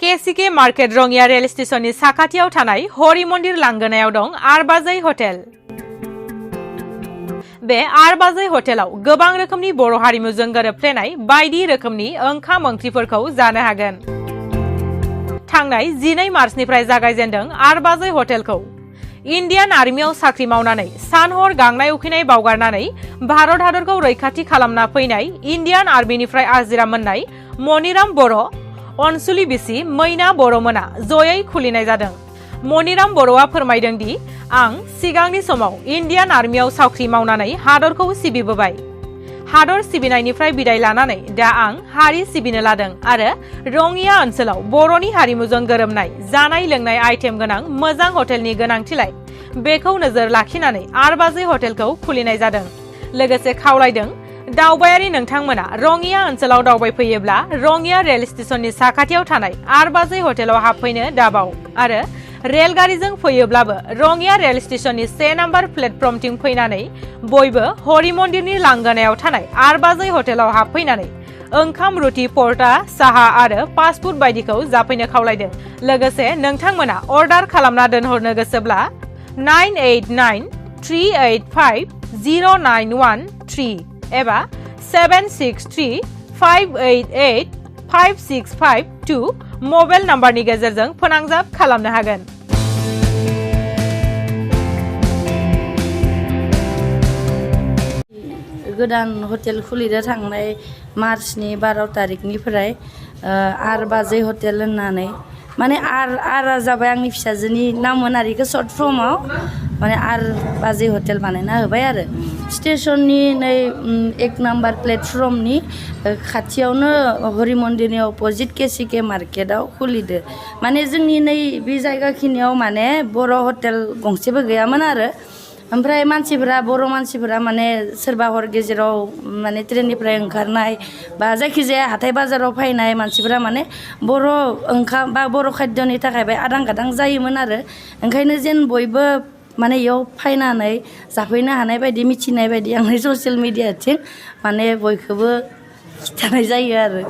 KCK market Rangia rail स्टेशननि साखाथियाव थानाय हरि मन्दिर लांगोनायाव दं आरबाजै हटेल। बे आरबाजै हटेलाव गोबां रोखोमनि बर' हारिमुजों गोरोबफ्लेनाय बायदि रोखोमनि ओंखाम ओंख्रिफोरखौ जानो हागोन। थांनाय 12 मार्चनिफ्राय जागायजेनदों आरबाजै हटेलखौ। इन्डियान आर्मियाव साख्रि मावनानै सानहर गांनाय उखैनाय बावगारनानै भारत हादरखौ रैखाथि खालामना फैनाय इन्डियान आर्मिनिफ्राय आजिरा मोननाय मनिराम बर' अनसुलि बिसि मैना बर'मोना जयै खुलिनाय जादों। मनिराम बर'आ फोरमायदों दि आं सिगांनि समाव इन्डियान आर्मियाव साख्रि मावनानै हादरखौ सिबिबोबाय। हादर सिबिनायनिफ्राय बिदाय लानानै दा आं हारि सिबिनो लादों आरो रंगिया ओनसोलाव बर'नि हारिमुजों गोरोबनाय जानाय लोंनाय आइटेम गोनां मोजां हटेलनि गोनांथिलाय बेखौ नोजोर लाखिनानै आरबाजै हटेलखौ खुलिनाय जादों। लोगोसे खावलायदों दावबायारि नोंथांमोना रंगिया ओनसोलाव दावबायफैयोब्ला रंगिया रेल स्टेशननि साखाथियाव थानाय आरबाजै हटेलाव हाबफैनो दाबाव आरो रेलगारिजों फैयोब्लाबो रंगिया रेल स्टेशननि 1 नम्बर प्लेटफर्मथिं फैनानै बयबो हरि मन्दिरनि लांगोनायाव थानाय आरबाजै हटेलाव हाबफैनानै ओंखाम रुटि परटा साहा आरो फास्टफुड बायदिखौ जाफैनो खावलायदों। लोगोसे नोंथांमोना अर्डार खालामना दोनहरनो गोसोब्ला 9893850913 एबा 7635885652 मबाइल नाम्बारनि गेजेरजों फोनांजाब खालामनो हागोन। गोदान हटेल खुलिनो थांनाय मार्चनि 12 तारिखनिफ्राय आरबाजै हटेल होननानै माने आरा जाबाय आंनि फिसाजोनि नाममोन आरो इखो सर्ट फर्माव माने आरबाजै हटेल बानायना होबाय आरो स्टेशननि नै 1 नम्बर प्लेटफर्मनि खाथियावनो हरि मन्दिरनि अपोजिट KCK मार्केटआव खुलिदो। माने जोंनि नै बे जायगाखिनियाव माने बर' हटेल गंसेबो गैयामोन आरो ओमफ्राय बर' मानसिफोरा माने सोरबा हर गेजेराव माने ट्रेननिफ्राय ओंखारनाय बा जायखिजाया हाथाय बाजाराव फैनाय मानसिफोरा माने बर' ओंखाम बा बर' खाद्यनि थाखाय बे आदां गादां जायोमोन आरो ओंखायनो जेन बयबो माने इयाव फैनानै जाफैनो हानाय बायदि मिथिनाय बायदि आं ससियेल मिडियाथिं माने बयखौबो खिथानाय जायो आरो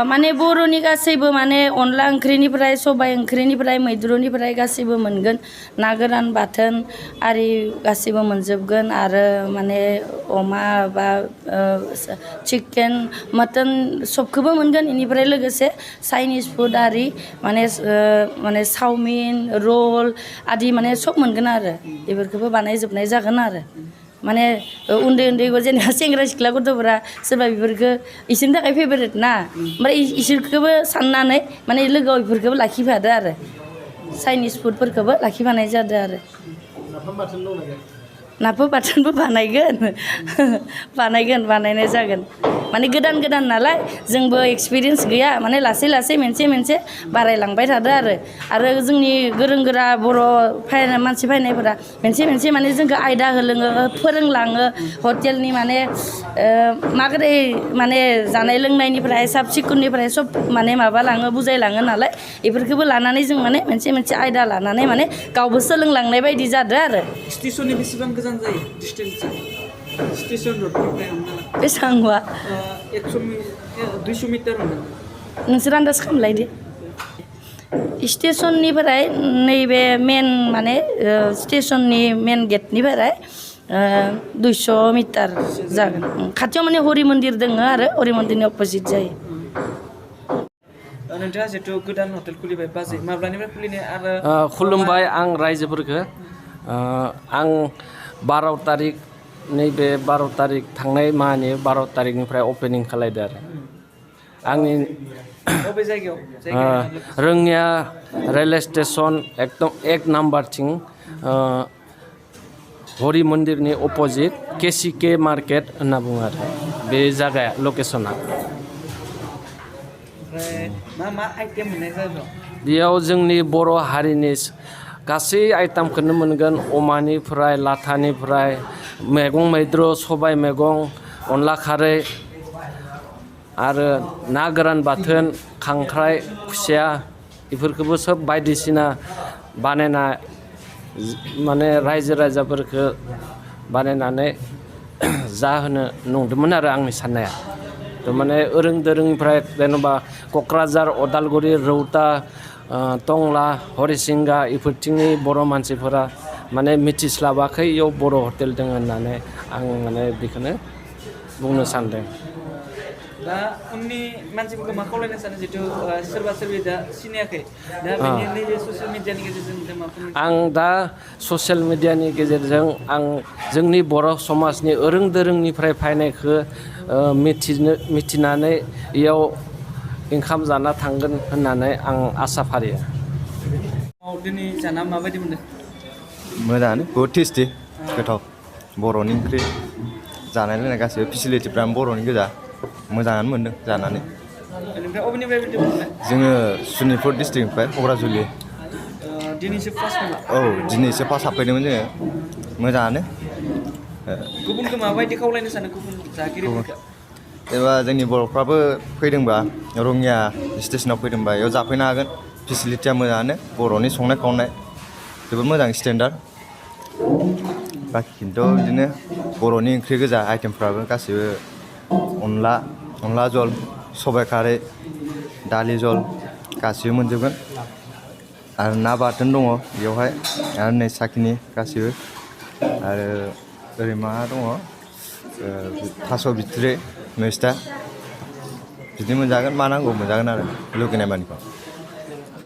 माने बर'नि गासैबो माने अनला ओंख्रिनिफ्राय सबाय ओंख्रिनिफ्राय मैद्रुनिफ्राय गासैबो मोनगोन। ना गोरान बाथोन आरि गासैबो मोनजोबगोन आरो माने अमा बा चिकेन मटन सबखौबो मोनगोन। इनिफ्राय लोगोसे चाइनिस फुड आरि माने चाउमिन रल आदि माने सब मोनगोन आरो बेफोरखौबो बानायजोबनाय जागोन आरो माने उन्दै जेनेबा सेंग्रा सिख्ला गथ'फोरा सोरबा बेफोरखौ इसोरनि थाखाय फेभरेट ना ओमफ्राय इसोरखौबो साननानै माने लोगोआव बेफोरखौबो लाखिफादो आरो चाइनिस फुडफोरखौबो लाखिफानाय जादों आरो नाफाम बाथोनबो बानायनाय जागोन माने गोदान नालाय जोंबो एक्सपिरियेन्स गैया माने लासै मोनसे बारायलांबाय थादो आरो जोंनि गोरों गोरा बर' मानसि फैनायफोरा मोनसे माने जोंखौ आयदा होलोङो फोरोंलाङो हटेलनि माने माबोरै माने जानाय लोंनायनिफ्राय साब सिखुननिफ्राय सब माने माबालाङो बुजायलाङो नालाय बेफोरखौबो लानानै जों माने मोनसे आयदा लानानै माने गावबो सोलोंलांनाय बायदि जादों आरो स्टेशननि बेसेबां गोजान जायो डिस्टेन्सआ स्टेशन रडनिफ्राय हमना ला बेसेबां 200 मिटार होनदों नोंसोर आन्दाज खालामलायदो स्टेशननिफ्राय नैबे मेन माने स्टेशननि मेन गेटनिफ्राय 200 मिटार जागोन खाथियाव माने हरि मन्दिर दङ आरो हरि मन्दिरनि अपोजिट जायो। नोंथाङा जिहेतु गोदान हटेल खुलिबाय बाजै माब्लानिफ्राय खुलिनाय आरो खुलुमबाय आं रायजोफोरखौ आं 12 तारिख नैबे 12 तारिख थांनाय माहनि 12 तारिखनिफ्राय अपेनिं खालायदो आरो आंनि बबे जायगायाव रोंनिया रेलवे स्टेशन एकदम 1 नाम्बारथिं हरि मन्दिरनि अपोजिट KCK मार्केट होनना बुङो आरो बे जायगाया लकेसना मा आइटेम मोननाय जादों बेयाव जोंनि बर' हारिनि गासै आइटेमखौनो मोनगोन अमानिफ्राय लाथानिफ्राय मैगं मैद्रु सबाय मैगं अनला खारै आरो ना गोरान बाथोन खांख्राइ खुसिया बेफोरखौबो सब बायदिसिना बानायना माने रायजो राजाफोरखौ बानायनानै जाहोनो नंदोंमोन आरो आंनि साननाया माने ओरों दोरोंनिफ्राय जेनेबा क'क्राझार अदालगुरि रौता टंला हरिसिंगा इफोरथिंनि बर' मानसिफोरा माने मिथिस्लाबाखै इयाव बर' हटेल दङ होननानै आं माने बेखौनो बुंनो सानदों दा उननि मानसिफोरखौ मा खावलायनो सानो जितु सोरबा सोरबि दा सिनायाखै दा बेनि नैबे ससियेल मिडियानि गेजेरजों मा फोरमायनो आं दा ससियेल मिडियानि गेजेरजों आं जोंनि बर' समाजनि ओरों दोरोंनिफ्राय फैनायखौ मिथिनानै इयाव ओंखाम जाना थांगोन होननानै आं आसा फारियो दिनै जाना माबायदि मोनदों मोजाङानो बहुद टेस्टि गोथाव बर'नि ओंख्रि जानाय लोंनाय गासैबो फेसिलिटिफ्रानो बर'नि गोजा मोजाङानो मोनदों जानानै बेनिफ्राय अबेनिफ्राय फैदों मोनलाय जोङो सनितपुर डिस्ट्रिक्टनिफ्राय क'क्राझारनि दिनैसो फार्स्ट नामा औ दिनैसो फार्स्ट हाबफैदोंमोन जोङो मोजाङानो गुबुनखौ माबायदि खावलायनो सानो गुबुन जागिरिफोरखौ एबा जोंनि बर'फ्राबो फैदोंबा रङिया स्टेसनाव फैदोंबा बेयाव जाफैनो हागोन फेसिलिटिया मोजाङानो बर'नि संनाय खावनाय जोबोद मोजां स्टेन्डार्ड बाखि खिन्थु बिदिनो बर'नि ओंख्रि गोजा आइटेमफ्राबो गासैबो अनला जल सबाइ खारै दालि जल गासैबो मोनजोबगोन आरो ना बाथोन दङ बेयावहाय आरो नै साखिनि गासैबो आरो ओरै मा दङ थास' बिथुरि मैस्था बिदि मोनजागोन मा नांगौ मोनजागोन आरो लुगैनाय मानिखौ